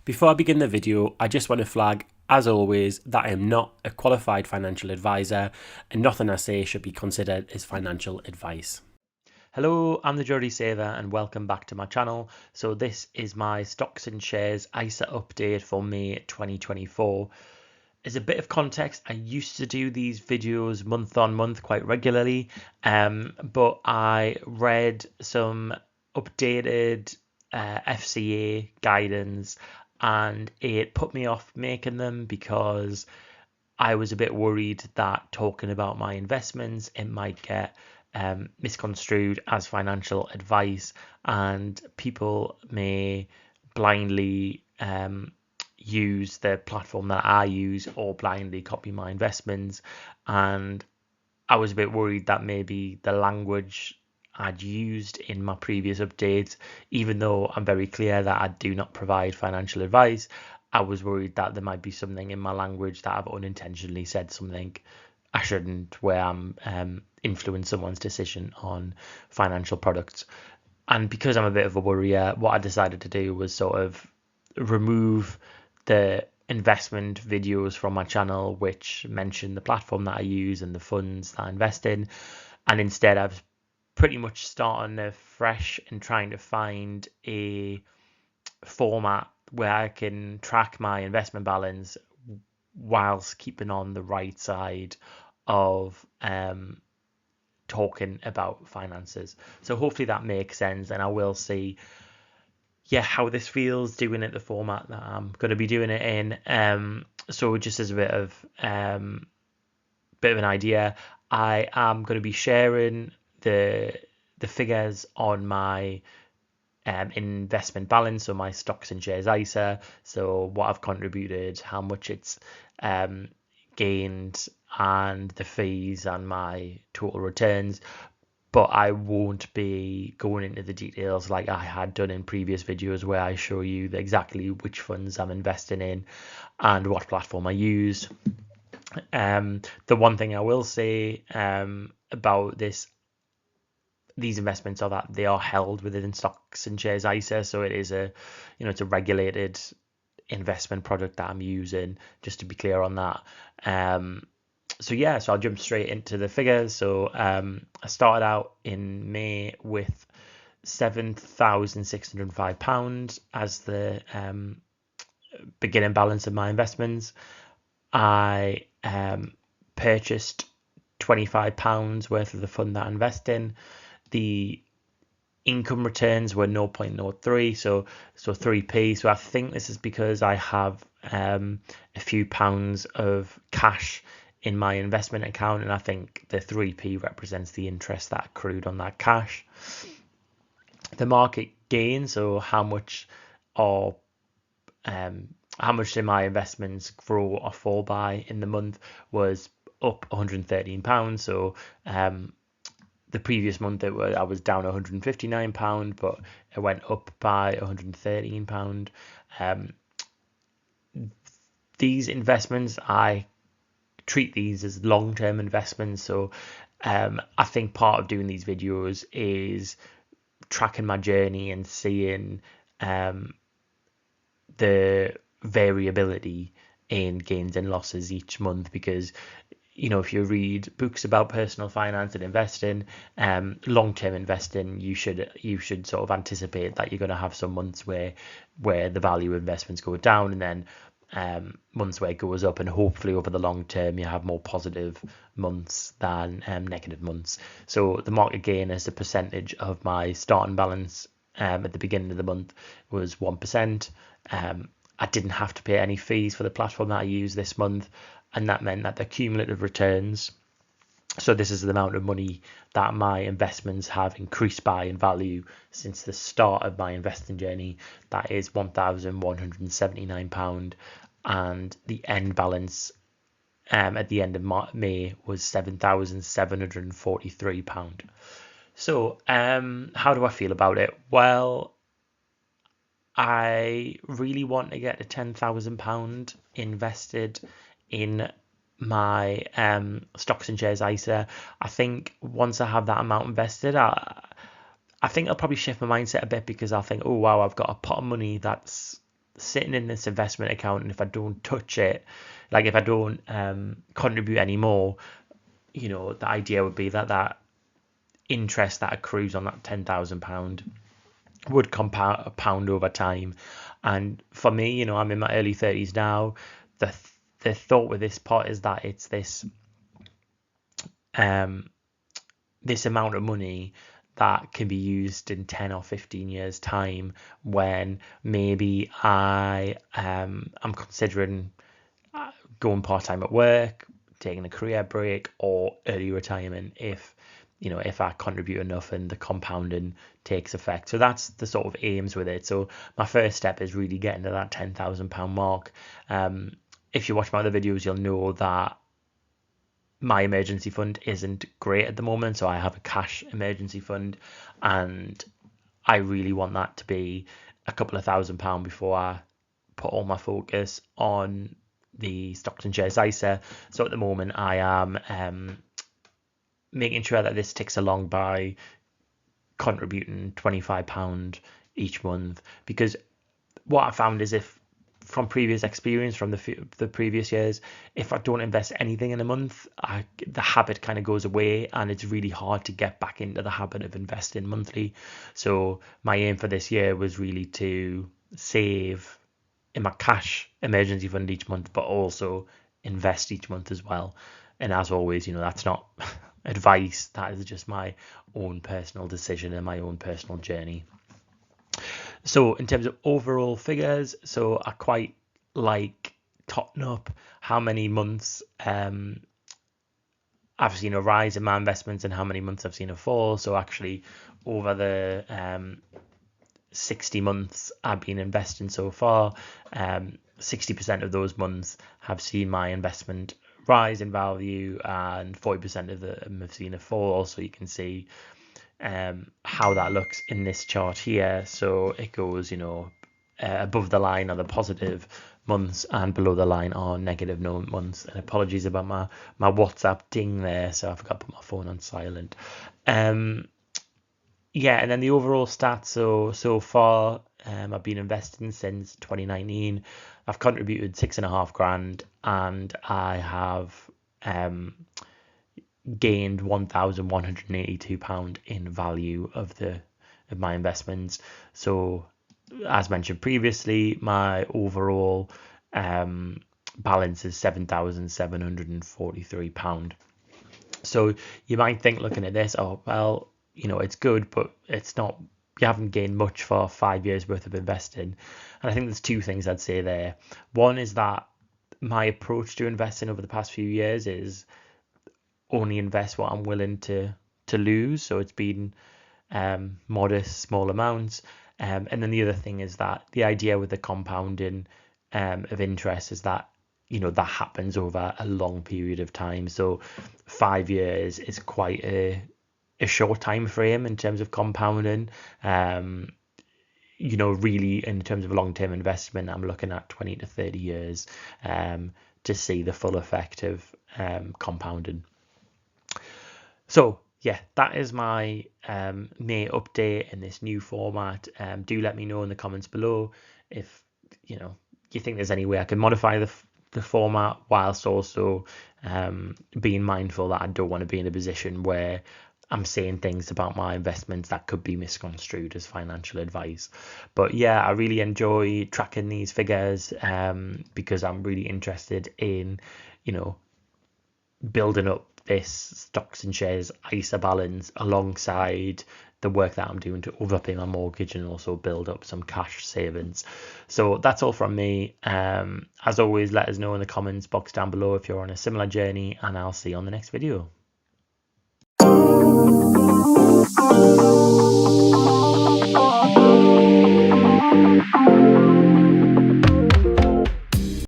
Before I begin the video, I just want to flag, as always, that I am not a qualified financial advisor and nothing I say should be considered as financial advice. Hello, I'm the Geordie Saver and welcome back to my channel. So this is my stocks and shares ISA update for May 2024. As a bit of context, I used to do these videos month on month quite regularly, but I read some updated FCA guidance and it put me off making them because I was a bit worried that talking about my investments, it might get misconstrued as financial advice, and people may blindly use the platform that I use or blindly copy my investments. And I was a bit worried that maybe the language I'd used in my previous updates, even though I'm very clear that I do not provide financial advice, I was worried that there might be something in my language that I've unintentionally said something I shouldn't, where I'm influencing someone's decision on financial products. And because I'm a bit of a worrier, what I decided to do was sort of remove the investment videos from my channel which mention the platform that I use and the funds that I invest in, and instead I've pretty much starting afresh and trying to find a format where I can track my investment balance whilst keeping on the right side of talking about finances. So hopefully that makes sense, and I will see how this feels doing it the format that I'm going to be doing it in. So just as a bit of an idea, I am going to be sharing the figures on my investment balance, so my stocks and shares ISA, so what I've contributed, how much it's gained, and the fees and my total returns. But I won't be going into the details like I had done in previous videos where I show you exactly which funds I'm investing in and what platform I use. The one thing I will say about these investments are that they are held within stocks and shares ISA, so it is it's a regulated investment product that I'm using, just to be clear on that. So I'll jump straight into the figures. So I started out in May with £7,605 as the beginning balance of my investments. I purchased £25 worth of the fund that I invest in. The income returns were 0.03, so 3p. So I think this is because I have a few pounds of cash in my investment account, and I think the 3p represents the interest that accrued on that cash. The market gain, so how much did my investments grow or fall by in the month, was up £113. So the previous month I was down £159, but it went up by £113. These investments, I treat these as long-term investments. So I think part of doing these videos is tracking my journey and seeing the variability in gains and losses each month, because if you read books about personal finance and investing, long-term investing, you should sort of anticipate that you're going to have some months where the value of investments go down, and then months where it goes up, and hopefully over the long term you have more positive months than negative months. So the market gain as a percentage of my starting balance at the beginning of the month was 1%. I didn't have to pay any fees for the platform that I use this month, and that meant that the cumulative returns, so this is the amount of money that my investments have increased by in value since the start of my investing journey, that is £1,179, and the end balance at the end of May was £7,743. So how do I feel about it? Well, I really want to get to £10,000 invested in my stocks and shares ISA. I think once I have that amount invested, I think I'll probably shift my mindset a bit, because I'll think, oh wow, I've got a pot of money that's sitting in this investment account, and if I don't touch it, like if I don't contribute anymore, you know, the idea would be that that interest that accrues on that £10,000 would compound over time. And for me, you know, I'm in my early 30s now. The thought with this pot is that it's this this amount of money that can be used in 10 or 15 years time, when maybe I'm considering going part-time at work, taking a career break, or early retirement, if you know, if I contribute enough and the compounding takes effect. So that's the sort of aims with it. So my first step is really getting to that £10,000 mark. If you watch my other videos, you'll know that my emergency fund isn't great at the moment. So I have a cash emergency fund, and I really want that to be a couple of £1,000 before I put all my focus on the stocks and shares ISA. So at the moment, I am making sure that this ticks along by contributing £25 each month, because what I found is, if from previous experience from the previous years, if I don't invest anything in a month, the habit kind of goes away, and it's really hard to get back into the habit of investing monthly. So my aim for this year was really to save in my cash emergency fund each month, but also invest each month as well. And as always, you know, that's not advice, that is just my own personal decision and my own personal journey. So in terms of overall figures, so I quite like totting up how many months I've seen a rise in my investments and how many months I've seen a fall. So actually over the 60 months I've been investing so far, 60% of those months have seen my investment rise in value, and 40% of them have seen a fall. So you can see how that looks in this chart here. So it goes, you know, above the line are the positive months, and below the line are negative months. And apologies about my WhatsApp ding there, so I forgot to put my phone on silent. Yeah, and then the overall stats. So far, I've been investing since 2019. I've contributed £6,500, and I have gained £1,182 in value of my investments. So as mentioned previously, my overall balance is £7,743. So you might think, looking at this, oh well, you know, it's good, but it's not, you haven't gained much for 5 years worth of investing. And I think there's two things I'd say there. One is that my approach to investing over the past few years is only invest what I'm willing to lose. So it's been modest, small amounts. And then the other thing is that the idea with the compounding of interest is that, you know, that happens over a long period of time. So 5 years is quite a short time frame in terms of compounding. You know, really in terms of long-term investment, I'm looking at 20 to 30 years to see the full effect of compounding. So yeah, that is my May update in this new format. Do let me know in the comments below if you know you think there's any way I can modify the format, whilst also being mindful that I don't want to be in a position where I'm saying things about my investments that could be misconstrued as financial advice. But yeah, I really enjoy tracking these figures because I'm really interested in, you know, building up this stocks and shares ISA balance alongside the work that I'm doing to overpay my mortgage and also build up some cash savings. So that's all from me. As always, let us know in the comments box down below if you're on a similar journey, and I'll see you on the next video.